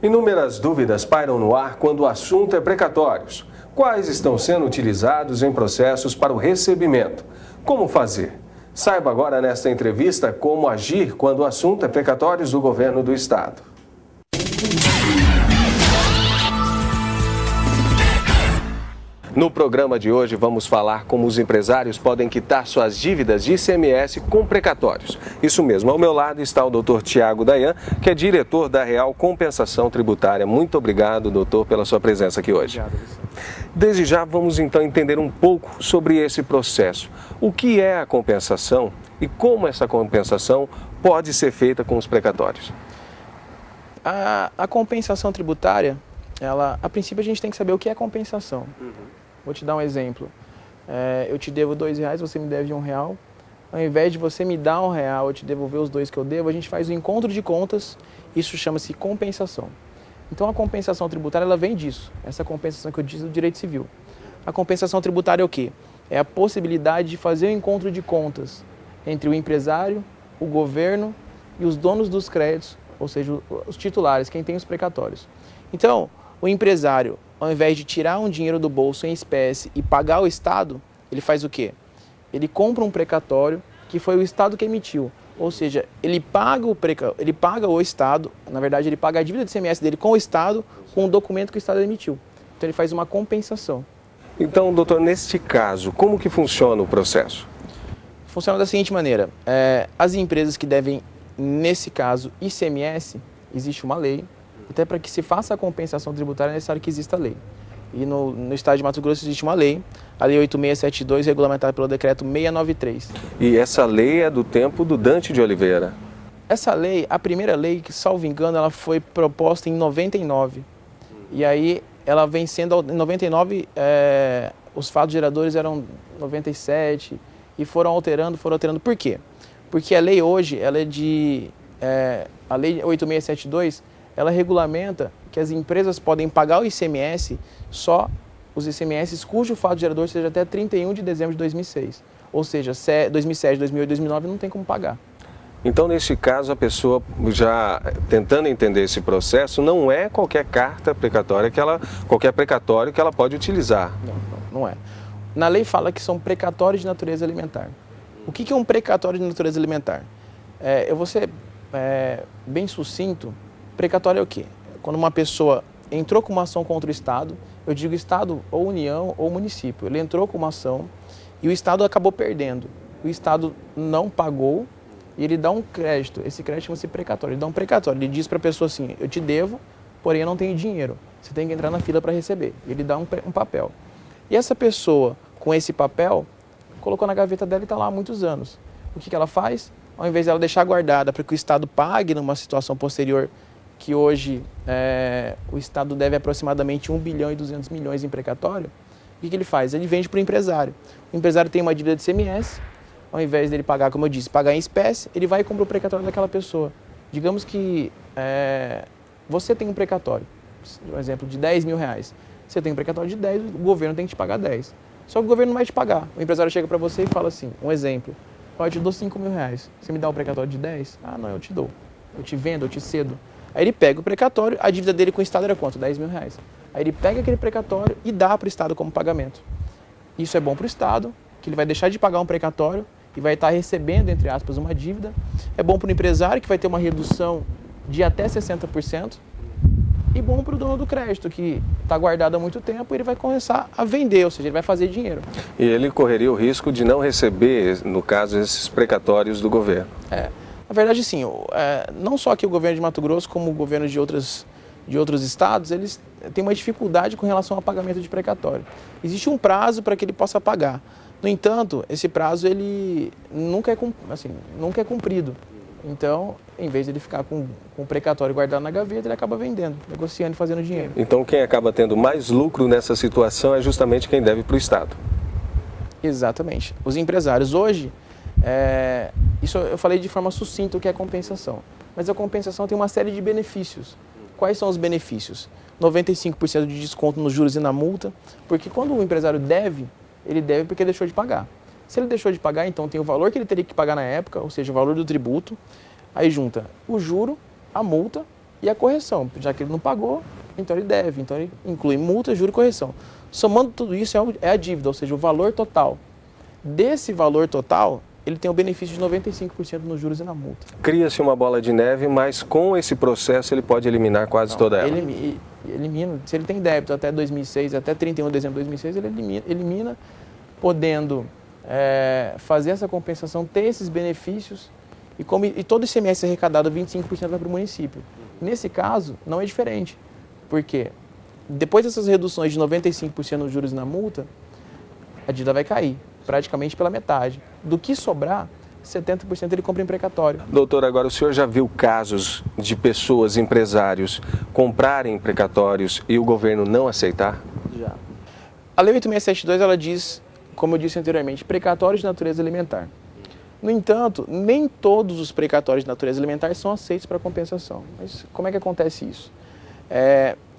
Inúmeras dúvidas pairam no ar quando o assunto é precatórios. Quais estão sendo utilizados em processos para o recebimento? Como fazer? Saiba agora nesta entrevista como agir quando o assunto é precatórios do governo do estado. No programa de hoje vamos falar como os empresários podem quitar suas dívidas de ICMS com precatórios. Isso mesmo, ao meu lado está o Dr. Tiago Dayan, que é diretor da Real Compensação Tributária. Muito obrigado, doutor, pela sua presença aqui hoje. Obrigado. Desde já vamos então entender um pouco sobre esse processo. O que é a compensação e como essa compensação pode ser feita com os precatórios? A compensação tributária, a princípio a gente tem que saber o que é compensação. Vou te dar um exemplo. Eu te devo R$2, você me deve R$1. Ao invés de você me dar R$1, eu te devolver os dois que eu devo, a gente faz o encontro de contas. Isso chama-se compensação. Então a compensação tributária ela vem disso. Essa compensação que eu disse do direito civil. A compensação tributária é o quê? É a possibilidade de fazer o encontro de contas entre o empresário, o governo e os donos dos créditos, ou seja, os titulares, quem tem os precatórios. Então, o empresário, ao invés de tirar um dinheiro do bolso em espécie e pagar ao Estado, ele faz o quê? Ele compra um precatório que foi o Estado que emitiu. Ou seja, ele paga o Estado, na verdade ele paga a dívida de ICMS dele com o Estado, com o documento que o Estado emitiu. Então ele faz uma compensação. Então, doutor, neste caso, como que funciona o processo? Funciona da seguinte maneira, as empresas que devem, nesse caso, ICMS, existe uma lei, até para que se faça a compensação tributária é necessário que exista a lei. E no estado de Mato Grosso existe uma lei, a Lei 8672, regulamentada pelo Decreto 693. E essa lei é do tempo do Dante de Oliveira? Essa lei, a primeira lei, que salvo engano, ela foi proposta em 99. E aí ela vem sendo, em 99, os fatos geradores eram 97 e foram alterando. Por quê? Porque a lei hoje, ela é a Lei 8672, ela regulamenta que as empresas podem pagar o ICMS só os ICMS cujo fato gerador seja até 31 de dezembro de 2006. Ou seja, 2007, 2008, 2009 não tem como pagar. Então, neste caso, a pessoa já tentando entender esse processo, não é qualquer carta precatória, qualquer precatório que ela pode utilizar. Não é. Na lei fala que são precatórios de natureza alimentar. O que é um precatório de natureza alimentar? Eu vou ser bem sucinto. Precatório é o quê? Quando uma pessoa entrou com uma ação contra o Estado, eu digo Estado ou União ou município, ele entrou com uma ação e o Estado acabou perdendo. O Estado não pagou e ele dá um crédito, esse crédito chama-se precatório, ele dá um precatório, ele diz para a pessoa assim, eu te devo, porém eu não tenho dinheiro, você tem que entrar na fila para receber. Ele dá um papel. E essa pessoa, com esse papel, colocou na gaveta dela e está lá há muitos anos. O que ela faz? Ao invés dela deixar guardada para que o Estado pague numa situação posterior, que hoje o Estado deve aproximadamente 1 bilhão e 200 milhões em precatório, o que ele faz? Ele vende para o empresário. O empresário tem uma dívida de ICMS, ao invés dele pagar, como eu disse, pagar em espécie, ele vai e compra o precatório daquela pessoa. Digamos que você tem um precatório, por exemplo, de R$10.000. Você tem um precatório de 10, o governo tem que te pagar 10. Só que o governo não vai te pagar. O empresário chega para você e fala assim, um exemplo, eu te dou R$5.000, você me dá um precatório de 10? Ah, não, eu te dou. Eu te vendo, eu te cedo. Aí ele pega o precatório, a dívida dele com o Estado era quanto? R$10.000. Aí ele pega aquele precatório e dá para o Estado como pagamento. Isso é bom para o Estado, que ele vai deixar de pagar um precatório e vai estar recebendo, entre aspas, uma dívida. É bom para o empresário, que vai ter uma redução de até 60%. E bom para o dono do crédito, que está guardado há muito tempo, ele vai começar a vender, ou seja, ele vai fazer dinheiro. E ele correria o risco de não receber, no caso, esses precatórios do governo. Na verdade, sim, não só aqui o governo de Mato Grosso, como o governo de outros estados, eles têm uma dificuldade com relação ao pagamento de precatório. Existe um prazo para que ele possa pagar. No entanto, esse prazo ele nunca é cumprido. Então, em vez de ele ficar com o precatório guardado na gaveta, ele acaba vendendo, negociando e fazendo dinheiro. Então, quem acaba tendo mais lucro nessa situação é justamente quem deve para o Estado. Exatamente. Os empresários hoje... isso eu falei de forma sucinta o que é compensação, mas a compensação tem uma série de benefícios. Quais são os benefícios? 95% de desconto nos juros e na multa, porque quando o empresário deve, ele deve porque deixou de pagar. Se ele deixou de pagar, então tem o valor que ele teria que pagar na época, ou seja, o valor do tributo, aí junta o juro, a multa e a correção. Já que ele não pagou, então ele deve. Então ele inclui multa, juro e correção. Somando tudo isso é a dívida, ou seja, o valor total. Desse valor total, ele tem o benefício de 95% nos juros e na multa. Cria-se uma bola de neve, mas com esse processo ele pode eliminar quase toda ela. Elimina. Se ele tem débito até 2006, até 31 de dezembro de 2006, ele elimina podendo fazer essa compensação, ter esses benefícios e todo esse ICMS arrecadado, 25% vai para o município. Nesse caso, não é diferente. Por quê? Depois dessas reduções de 95% nos juros e na multa, a dívida vai cair, praticamente pela metade. Do que sobrar, 70% ele compra em precatório. Doutor, agora o senhor já viu casos de pessoas, empresários, comprarem precatórios e o governo não aceitar? Já. A Lei 8672, ela diz, como eu disse anteriormente, precatórios de natureza alimentar. No entanto, nem todos os precatórios de natureza alimentar são aceitos para compensação. Mas como é que acontece isso?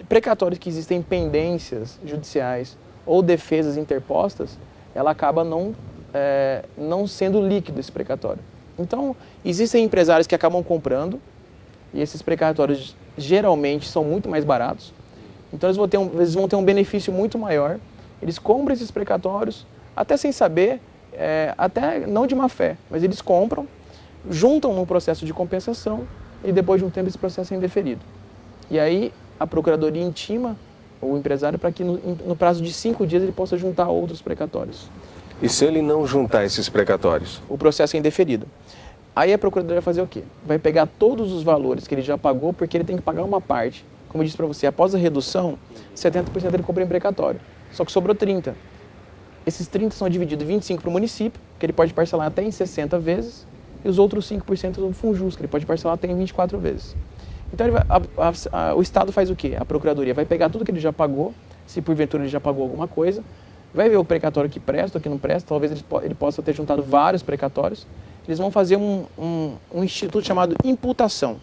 Precatórios que existem pendências judiciais ou defesas interpostas, ela acaba não sendo líquido esse precatório. Então, existem empresários que acabam comprando e esses precatórios geralmente são muito mais baratos. Então, eles vão ter um benefício muito maior. Eles compram esses precatórios, até sem saber, até não de má fé, mas eles compram, juntam num processo de compensação e depois de um tempo esse processo é indeferido. E aí, a Procuradoria intima o empresário para que no prazo de 5 dias ele possa juntar outros precatórios. E se ele não juntar esses precatórios? O processo é indeferido. Aí a Procuradoria vai fazer o quê? Vai pegar todos os valores que ele já pagou, porque ele tem que pagar uma parte. Como eu disse para você, após a redução, 70% ele compra em precatório. Só que sobrou 30%. Esses 30% são divididos 25% para o município, que ele pode parcelar até em 60 vezes, e os outros 5% do FUNJUS, que ele pode parcelar até em 24 vezes. Então o Estado faz o quê? A Procuradoria vai pegar tudo que ele já pagou, se porventura ele já pagou alguma coisa, vai ver o precatório que presta ou que não presta, talvez ele possa ter juntado vários precatórios. Eles vão fazer um instituto chamado imputação,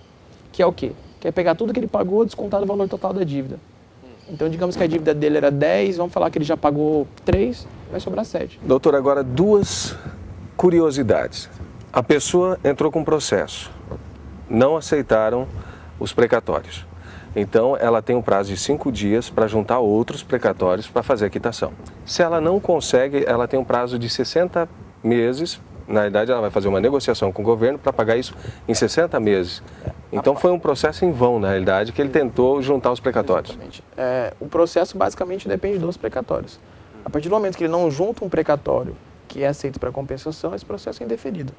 que é o quê? Que é pegar tudo que ele pagou, descontar do valor total da dívida. Então, digamos que a dívida dele era 10, vamos falar que ele já pagou 3, vai sobrar 7. Doutor, agora 2 curiosidades. A pessoa entrou com processo, não aceitaram os precatórios. Então, ela tem um prazo de 5 dias para juntar outros precatórios para fazer a quitação. Se ela não consegue, ela tem um prazo de 60 meses. Na verdade, ela vai fazer uma negociação com o governo para pagar isso em 60 meses. Então, foi um processo em vão, na realidade, que ele tentou juntar os precatórios. Exatamente. O processo, basicamente, depende dos precatórios. A partir do momento que ele não junta um precatório que é aceito para compensação, esse processo é indeferido.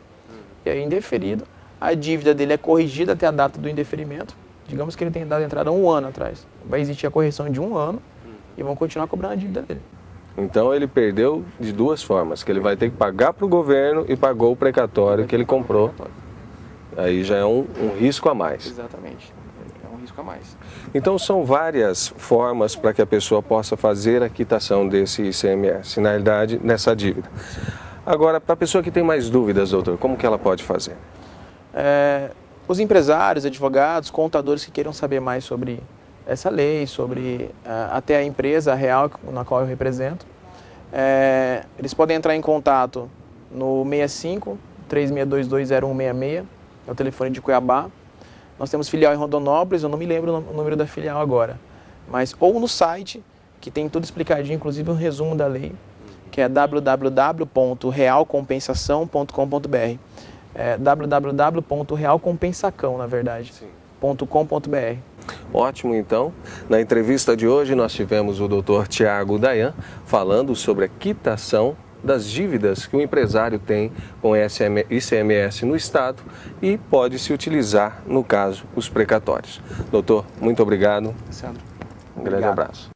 E aí, indeferido, a dívida dele é corrigida até a data do indeferimento. Digamos que ele tem dado entrada 1 ano atrás. Vai existir a correção de 1 ano e vão continuar cobrando a dívida dele. Então ele perdeu de 2 formas, que ele vai ter que pagar para o governo e pagou o precatório que ele comprou. Aí já é um risco a mais. Exatamente, é um risco a mais. Então são várias formas para que a pessoa possa fazer a quitação desse ICMS, na realidade, nessa dívida. Agora, para a pessoa que tem mais dúvidas, doutor, como que ela pode fazer? Os empresários, advogados, contadores que queiram saber mais sobre essa lei, sobre até a empresa real na qual eu represento, eles podem entrar em contato no 65-3622-0166, é o telefone de Cuiabá. Nós temos filial em Rondonópolis, eu não me lembro o número da filial agora, mas ou no site, que tem tudo explicadinho, inclusive um resumo da lei, que é www.realcompensação.com.br. www.realcompensacão, na verdade, .com.br. Ótimo, então. Na entrevista de hoje nós tivemos o Dr. Tiago Dayan falando sobre a quitação das dívidas que o empresário tem com ICMS no Estado e pode se utilizar, no caso, os precatórios. Doutor, muito obrigado. Sandro, Um grande abraço.